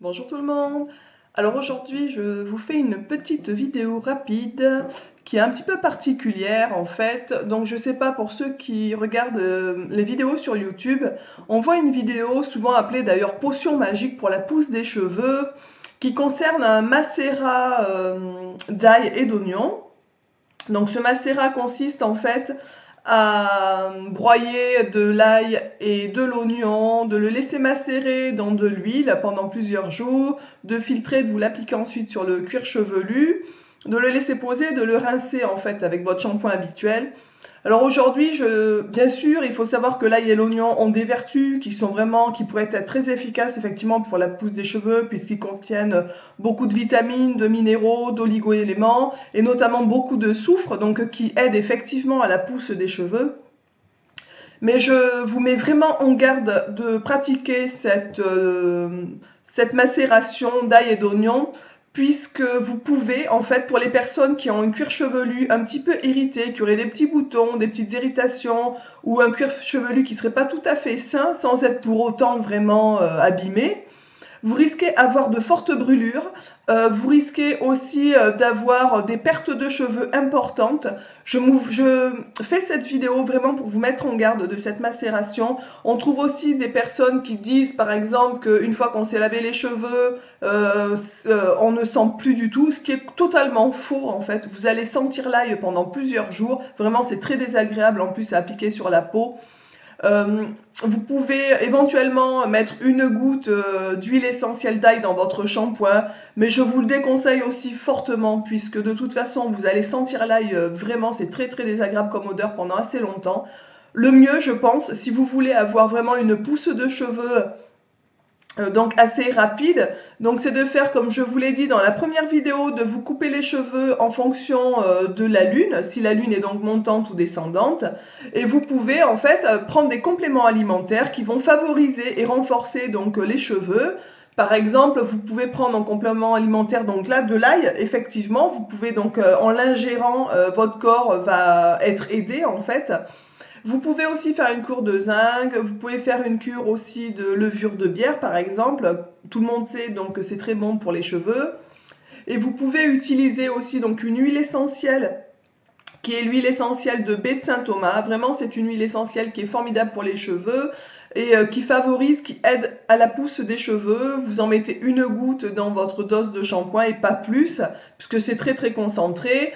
Bonjour tout le monde. Alors aujourd'hui, je vous fais une petite vidéo rapide qui est un petit peu particulière en fait. Donc je sais pas, pour ceux qui regardent les vidéos sur YouTube, on voit une vidéo souvent appelée d'ailleurs potion magique pour la pousse des cheveux qui concerne un macérat d'ail et d'oignon. Donc ce macérat consiste en fait à broyer de l'ail et de l'oignon, de le laisser macérer dans de l'huile pendant plusieurs jours, de filtrer, de vous l'appliquer ensuite sur le cuir chevelu, de le laisser poser, de le rincer en fait avec votre shampoing habituel. Alors aujourd'hui, bien sûr, il faut savoir que l'ail et l'oignon ont des vertus qui pourraient être très efficaces effectivement pour la pousse des cheveux, puisqu'ils contiennent beaucoup de vitamines, de minéraux, d'oligo-éléments, et notamment beaucoup de soufre, donc qui aide effectivement à la pousse des cheveux. Mais je vous mets vraiment en garde de pratiquer cette macération d'ail et d'oignon, puisque vous pouvez, en fait, pour les personnes qui ont un cuir chevelu un petit peu irrité, qui auraient des petits boutons, des petites irritations, ou un cuir chevelu qui serait pas tout à fait sain, sans être pour autant vraiment abîmé, vous risquez d'avoir de fortes brûlures, vous risquez aussi d'avoir des pertes de cheveux importantes. Je fais cette vidéo vraiment pour vous mettre en garde de cette macération. On trouve aussi des personnes qui disent par exemple qu'une fois qu'on s'est lavé les cheveux, on ne sent plus du tout, ce qui est totalement faux en fait. Vous allez sentir l'ail pendant plusieurs jours, vraiment c'est très désagréable en plus à appliquer sur la peau. Euh, Vous pouvez éventuellement mettre une goutte d'huile essentielle d'ail dans votre shampoing, mais je vous le déconseille aussi fortement puisque de toute façon vous allez sentir l'ail, vraiment c'est très très désagréable comme odeur pendant assez longtemps. Le mieux, je pense, si vous voulez avoir vraiment une pousse de cheveux donc assez rapide, donc c'est de faire comme je vous l'ai dit dans la première vidéo, de vous couper les cheveux en fonction de la lune, si la lune est donc montante ou descendante, et vous pouvez en fait prendre des compléments alimentaires qui vont favoriser et renforcer donc les cheveux. Par exemple, vous pouvez prendre en complément alimentaire donc là de l'ail, effectivement, vous pouvez donc en l'ingérant, votre corps va être aidé en fait. Vous pouvez aussi faire une cure de zinc, vous pouvez faire une cure aussi de levure de bière par exemple. Tout le monde sait donc que c'est très bon pour les cheveux. Et vous pouvez utiliser aussi donc une huile essentielle qui est l'huile essentielle de baie de Saint-Thomas. Vraiment, c'est une huile essentielle qui est formidable pour les cheveux et qui favorise, qui aide à la pousse des cheveux. Vous en mettez une goutte dans votre dose de shampoing et pas plus, puisque c'est très très concentré.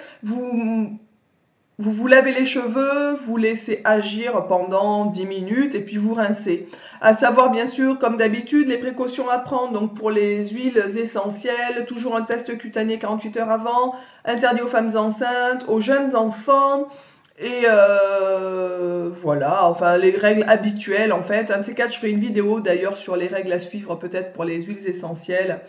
Vous lavez les cheveux, vous laissez agir pendant 10 minutes et puis vous rincez. À savoir bien sûr, comme d'habitude, les précautions à prendre donc pour les huiles essentielles, toujours un test cutané 48 heures avant, interdit aux femmes enceintes, aux jeunes enfants, et voilà, enfin les règles habituelles en fait. Un de ces quatre, je ferai une vidéo d'ailleurs sur les règles à suivre peut-être pour les huiles essentielles.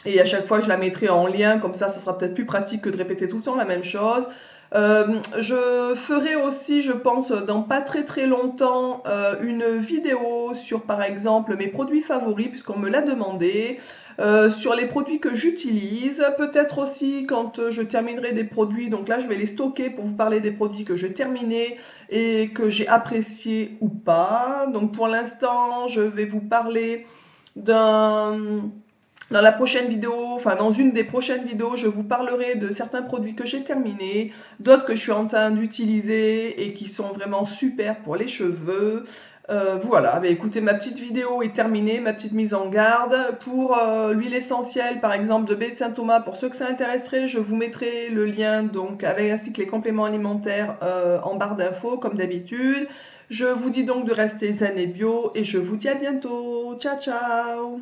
Et à chaque fois, je la mettrai en lien, comme ça sera peut-être plus pratique que de répéter tout le temps la même chose. Je ferai aussi, je pense, dans pas très très longtemps, une vidéo sur, par exemple, mes produits favoris, puisqu'on me l'a demandé, sur les produits que j'utilise, peut-être aussi quand je terminerai des produits, donc là je vais les stocker pour vous parler des produits que j'ai terminés et que j'ai appréciés ou pas. Donc pour l'instant, je vais vous parler d'un dans la prochaine vidéo, enfin dans une des prochaines vidéos, je vous parlerai de certains produits que j'ai terminés, d'autres que je suis en train d'utiliser et qui sont vraiment super pour les cheveux. Voilà, mais écoutez, ma petite vidéo est terminée, ma petite mise en garde. Pour l'huile essentielle, par exemple, de baie de Saint-Thomas, pour ceux que ça intéresserait, je vous mettrai le lien donc avec ainsi que les compléments alimentaires en barre d'infos, comme d'habitude. Je vous dis donc de rester zen et bio et je vous dis à bientôt. Ciao, ciao!